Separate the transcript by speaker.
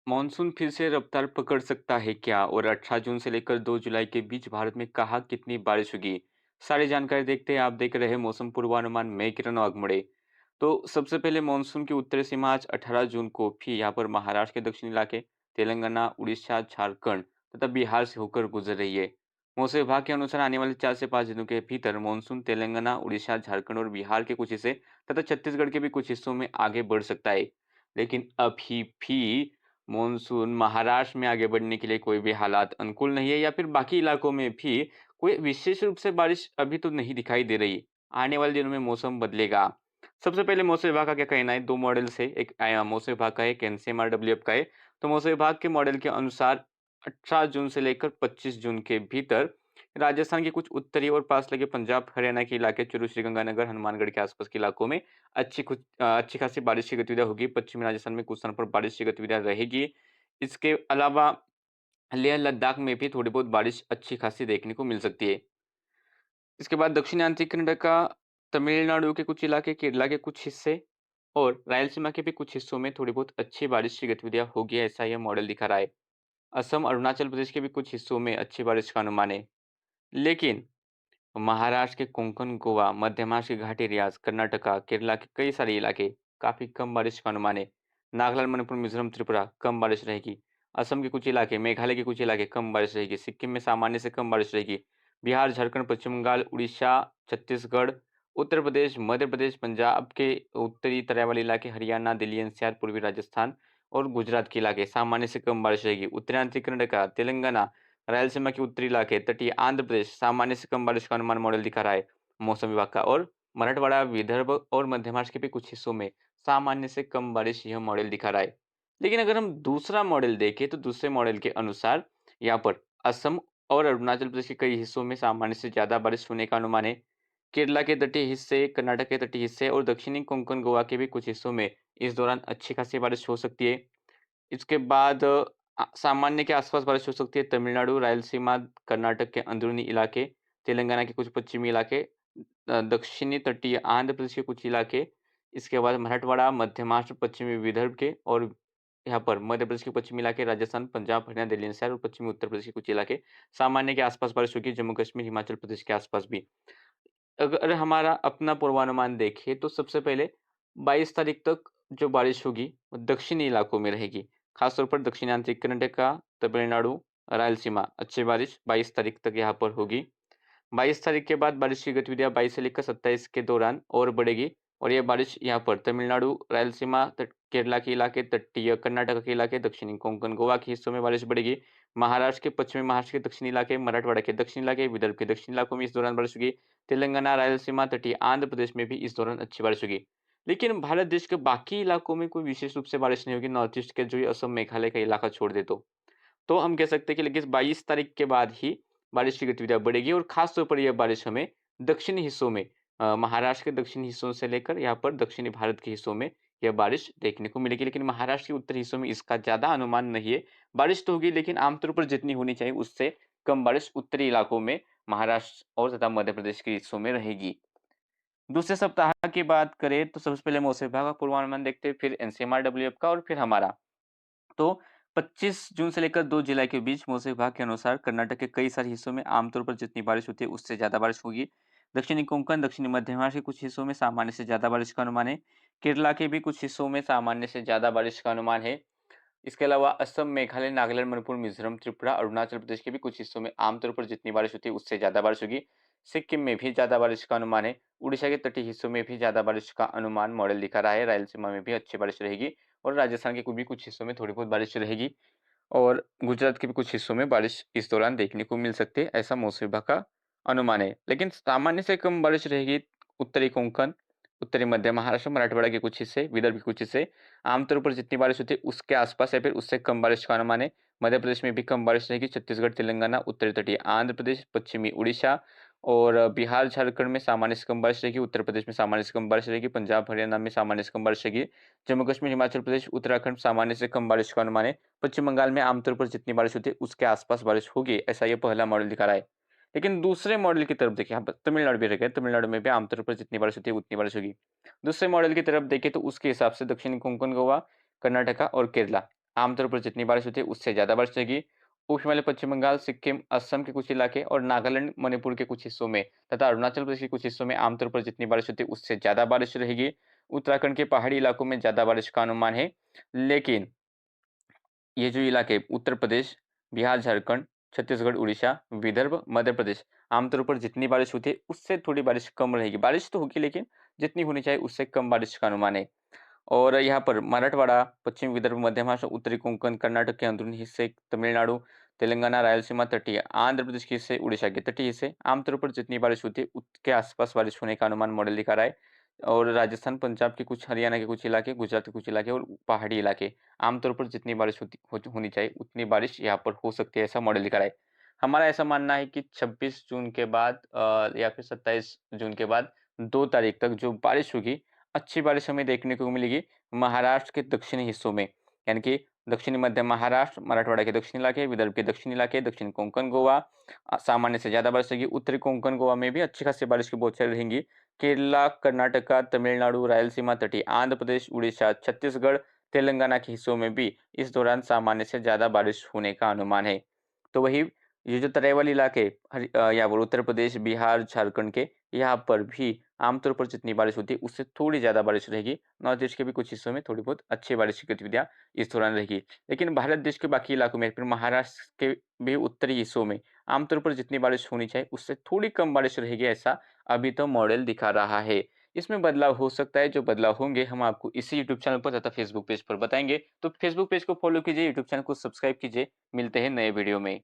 Speaker 1: Monsoon फिर से रफ्तार पकड़ सकता है क्या? और 18 जून से लेकर 2 जुलाई के बीच भारत में कहाँ कितनी बारिश होगी? सारी जानकारी देखते हैं। आप देख रहे हैं मौसम पूर्वानुमान, मैं किरण वाघमोड़े। तो सबसे पहले मॉनसून की उत्तरी सीमा आज 18 जून को भी यहाँ पर महाराष्ट्र के दक्षिणी इलाके, तेलंगाना, उड़ीसा, झारखंड तथा बिहार से होकर गुजर रही है। मौसम विभाग के अनुसार आने वाले 4 से 5 दिनों के भीतर मॉनसून तेलंगाना, उड़ीसा, झारखंड और बिहार के कुछ हिस्से तथा छत्तीसगढ़ के भी कुछ हिस्सों में आगे बढ़ सकता है। लेकिन अभी भी मॉनसून महाराष्ट्र में आगे बढ़ने के लिए कोई भी हालात अनुकूल नहीं है, या फिर बाकी इलाकों में भी कोई विशेष रूप से बारिश अभी तो नहीं दिखाई दे रही। आने वाले दिनों में मौसम बदलेगा। सबसे पहले मौसम विभाग का क्या कहना है? 2 मॉडल्स है, एक मौसम विभाग का है, एक एनसीएमआरडब्ल्यूएफ का है। तो मौसम विभाग के मॉडल के अनुसार 18 जून से लेकर 25 जून के भीतर राजस्थान के कुछ उत्तरी और पास लगे पंजाब, हरियाणा के इलाके, चूरू, श्रीगंगानगर, हनुमानगढ़ के आसपास के इलाकों में अच्छी खासी बारिश की गतिविधियाँ होगी। पश्चिमी राजस्थान में कुछ स्थानों पर बारिश की गतिविधियाँ रहेगी। इसके अलावा लेह लद्दाख में भी थोड़ी बहुत बारिश अच्छी खासी देखने को मिल सकती है। इसके बाद दक्षिणांचल कर्नाटका, तमिलनाडु के कुछ इलाके, केरला के कुछ हिस्से और रायलसीमा के भी कुछ हिस्सों में थोड़ी बहुत अच्छी बारिश की गतिविधियाँ होगी, ऐसा यह मॉडल दिखा रहा है। असम, अरुणाचल प्रदेश के भी कुछ हिस्सों में अच्छी बारिश का अनुमान है। लेकिन महाराष्ट्र के कोंकण, गोवा, मध्य महाराष्ट्र के घाटी रियाज, कर्नाटका, केरला के कई सारे इलाके काफ़ी कम बारिश का अनुमान है। नागालैंड, मणिपुर, मिज़ोरम, त्रिपुरा कम बारिश रहेगी। असम के कुछ इलाके, मेघालय के कुछ इलाके कम बारिश रहेगी। सिक्किम में सामान्य से कम बारिश रहेगी। बिहार, झारखंड, पश्चिम बंगाल, उड़ीसा, छत्तीसगढ़, उत्तर प्रदेश, मध्य प्रदेश, पंजाब के उत्तरी तराई वाले इलाके, हरियाणा, दिल्ली एनसीआर, पूर्वी राजस्थान और गुजरात के इलाके सामान्य से कम बारिश रहेगी। उत्तरांचल कर्नाटका, तेलंगाना, रायलसीमा के उत्तरी इलाके, तटीय आंध्र प्रदेश सामान्य से कम बारिश का अनुमान मॉडल दिखा रहा है मौसम विभाग का। और मराठवाड़ा, विदर्भ और मध्य महाराष्ट्र के भी कुछ हिस्सों में सामान्य से कम बारिश यह मॉडल दिखा रहा है। लेकिन अगर हम दूसरा मॉडल देखें तो दूसरे मॉडल के अनुसार यहाँ पर असम और अरुणाचल प्रदेश के कई हिस्सों में सामान्य से ज्यादा बारिश होने का अनुमान है। केरला के तटीय हिस्से, कर्नाटक के तटीय हिस्से और दक्षिणी कोंकण गोवा के भी कुछ हिस्सों में इस दौरान अच्छी खासी बारिश हो सकती है। इसके बाद सामान्य के आसपास बारिश हो सकती है तमिलनाडु, रायलसीमा, कर्नाटक के अंदरूनी इलाके, तेलंगाना के कुछ पश्चिमी इलाके, दक्षिणी तटीय आंध्र प्रदेश के कुछ इलाके, इसके बाद मराठवाड़ा, मध्य महाराष्ट्र, पश्चिमी विदर्भ के और यहाँ पर मध्य प्रदेश के पश्चिमी इलाके, राजस्थान, पंजाब, हरियाणा, दिल्ली एनसीआर और पश्चिमी उत्तर प्रदेश के कुछ इलाके, सामान्य के आसपास बारिश होगी, जम्मू कश्मीर, हिमाचल प्रदेश के आसपास भी। अगर हमारा अपना पूर्वानुमान देखें तो सबसे पहले 22 तारीख तक जो बारिश होगी वो दक्षिणी इलाकों में रहेगी। खासतौर पर दक्षिणांचल कर्नाटका, तमिलनाडु, रायलसीमा अच्छी बारिश 22 तारीख तक यहाँ पर होगी। 22 तारीख के बाद बारिश की गतिविधियाँ 22 से लेकर 27 के दौरान और बढ़ेगी और ये बारिश यहाँ पर तमिलनाडु, रायलसीमा, केरला के इलाके, तटीय कर्नाटक के इलाके, दक्षिणी कोंकण गोवा के हिस्सों में बारिश बढ़ेगी। महाराष्ट्र के पश्चिमी महाराष्ट्र के दक्षिणी इलाके, मराठवाड़ा के दक्षिणी इलाके, विदर्भ के दक्षिणी इलाकों में इस दौरान बारिश होगी। तेलंगाना, रायलसीमा, तटीय आंध्र प्रदेश में भी इस दौरान अच्छी बारिश होगी। लेकिन भारत देश के बाकी इलाकों में कोई विशेष रूप से बारिश नहीं होगी, नॉर्थ ईस्ट के जो ये असम, मेघालय का इलाका छोड़ दे तो। तो हम कह सकते हैं कि लेकिन 22 तारीख के बाद ही बारिश की गतिविधियाँ बढ़ेगी और ख़ास तौर पर यह बारिश हमें दक्षिणी हिस्सों में महाराष्ट्र के दक्षिणी हिस्सों से लेकर यहाँ पर दक्षिणी भारत के हिस्सों में यह बारिश देखने को मिलेगी। लेकिन महाराष्ट्र के उत्तरी हिस्सों में इसका ज़्यादा अनुमान नहीं है। बारिश तो होगी लेकिन आमतौर पर जितनी होनी चाहिए उससे कम बारिश उत्तरी इलाकों में महाराष्ट्र और तथा मध्य प्रदेश के हिस्सों में रहेगी। दूसरे सप्ताह की बात करें तो सबसे पहले मौसम विभाग का पूर्वानुमान देखते हैं, फिर एनसीएमआरडब्ल्यूएफ का और फिर हमारा। तो 25 जून से लेकर 2 जुलाई के बीच मौसम विभाग के अनुसार कर्नाटक के कई सारे हिस्सों में आमतौर पर जितनी बारिश होती है उससे ज्यादा बारिश होगी। दक्षिणी कोंकण, दक्षिणी मध्य महाराष्ट्र के कुछ हिस्सों में सामान्य से ज्यादा बारिश का अनुमान है। केरला के भी कुछ हिस्सों में सामान्य से ज्यादा बारिश का अनुमान है। इसके अलावा असम, मेघालय, नागालैंड, मणिपुर, मिजोरम, त्रिपुरा, अरुणाचल प्रदेश के भी कुछ हिस्सों में आमतौर पर जितनी बारिश होती है उससे ज्यादा बारिश होगी। सिक्किम में भी ज्यादा बारिश का अनुमान है। उड़ीसा के तटीय हिस्सों में भी ज्यादा बारिश का अनुमान मॉडल दिखा रहा है। रायलसीमा में भी अच्छी बारिश रहेगी और राजस्थान के भी कुछ हिस्सों में थोड़ी बहुत बारिश रहेगी और गुजरात के भी कुछ हिस्सों में बारिश इस दौरान देखने को मिल सकती है, ऐसा मौसम विभाग का अनुमान है। लेकिन सामान्य से कम बारिश रहेगी उत्तरी कोंकण, उत्तरी मध्य महाराष्ट्र, मराठवाड़ा के कुछ हिस्से, विदर्भ के कुछ हिस्से। आमतौर पर जितनी बारिश होती है उसके आसपास या फिर उससे कम बारिश का अनुमान है। मध्य प्रदेश में भी कम बारिश रहेगी। छत्तीसगढ़, तेलंगाना, उत्तरी तटीय आंध्र प्रदेश, पश्चिमी उड़ीसा और बिहार, झारखंड में सामान्य से कम बारिश रहेगी। उत्तर प्रदेश में सामान्य से कम बारिश रहेगी। पंजाब, हरियाणा में सामान्य से कम बारिश रहेगी। जम्मू कश्मीर, हिमाचल प्रदेश, उत्तराखंड सामान्य से कम बारिश का अनुमान है। पश्चिम बंगाल में आमतौर पर जितनी बारिश होती है उसके आसपास बारिश होगी, ऐसा ये पहला मॉडल दिखा रहा है। लेकिन दूसरे मॉडल की तरफ देखिए, यहाँ पर तमिलनाडु भी रहेगा, तमिलनाडु में भी आमतौर पर जितनी बारिश होती है उतनी बारिश होगी। दूसरे मॉडल की तरफ देखें तो उसके हिसाब से दक्षिणी कोंकण गोवा, कर्नाटका और केरला आमतौर पर जितनी बारिश होती है उससे ज़्यादा बारिश रहेगी। उप हिमालय पश्चिम बंगाल, सिक्किम, असम के कुछ इलाके और नागालैंड, मणिपुर के कुछ हिस्सों में तथा अरुणाचल प्रदेश के कुछ हिस्सों में आमतौर पर जितनी बारिश होती है उससे ज़्यादा बारिश रहेगी। उत्तराखंड के पहाड़ी इलाकों में ज़्यादा बारिश का अनुमान है। लेकिन ये जो इलाके उत्तर प्रदेश, बिहार, झारखंड, छत्तीसगढ़, उड़ीसा, विदर्भ, मध्य प्रदेश आमतौर पर जितनी बारिश होती है उससे थोड़ी बारिश कम रहेगी। बारिश तो होगी लेकिन जितनी होनी चाहिए उससे कम बारिश का अनुमान है। और यहाँ पर मराठवाड़ा, पश्चिम विदर्भ, मध्य महाराष्ट्र, उत्तरी कोंकण, कर्नाटक के अंदरूनी हिस्से, तमिलनाडु, तेलंगाना, रायलसीमा, तटीय आंध्र प्रदेश के हिस्से, उड़ीसा के तटीय हिस्से आमतौर पर जितनी बारिश होती है उसके आसपास बारिश होने का अनुमान मॉडल दिखा रहा है। और राजस्थान, पंजाब के कुछ, हरियाणा के कुछ इलाके, गुजरात के कुछ इलाके और पहाड़ी इलाके आमतौर पर जितनी बारिश होनी चाहिए उतनी बारिश यहाँ पर हो सकती है, ऐसा मॉडल दिखा रहा है। हमारा ऐसा मानना है कि 26 जून के बाद या फिर 27 जून के बाद 2 तारीख तक जो बारिश होगी, अच्छी बारिश हमें देखने को मिलेगी महाराष्ट्र के दक्षिणी हिस्सों में, यानी कि दक्षिणी मध्य महाराष्ट्र, मराठवाड़ा के दक्षिणी इलाके, विदर्भ के दक्षिणी इलाके, दक्षिण कोंकण गोवा सामान्य से ज़्यादा बारिश रहेगी। उत्तरी कोंकण गोवा में भी अच्छी खासी बारिश की बौछारें रहेंगी। केरला, कर्नाटका, तमिलनाडु, रायलसीमा, तटीय आंध्र प्रदेश, उड़ीसा, छत्तीसगढ़, तेलंगाना के हिस्सों में भी इस दौरान सामान्य से ज़्यादा बारिश होने का अनुमान है। तो वही ये जो तराई वाले इलाके यहाँ पर उत्तर प्रदेश, बिहार, झारखंड के यहाँ पर भी आमतौर पर जितनी बारिश होती है उससे थोड़ी ज़्यादा बारिश रहेगी। नॉर्थ ईस्ट के भी कुछ हिस्सों में थोड़ी बहुत अच्छी बारिश की गतिविधियाँ इस दौरान रहेगी। लेकिन भारत देश के बाकी इलाकों में फिर महाराष्ट्र के भी उत्तरी हिस्सों में आमतौर पर जितनी बारिश होनी चाहिए उससे थोड़ी कम बारिश रहेगी, ऐसा अभी तो मॉडल दिखा रहा है। इसमें बदलाव हो सकता है, जो बदलाव होंगे हम आपको इसी यूट्यूब चैनल पर तथा फेसबुक पेज पर बताएँगे। तो फेसबुक पेज को फॉलो कीजिए, यूट्यूब चैनल को सब्सक्राइब कीजिए। मिलते हैं नए वीडियो में।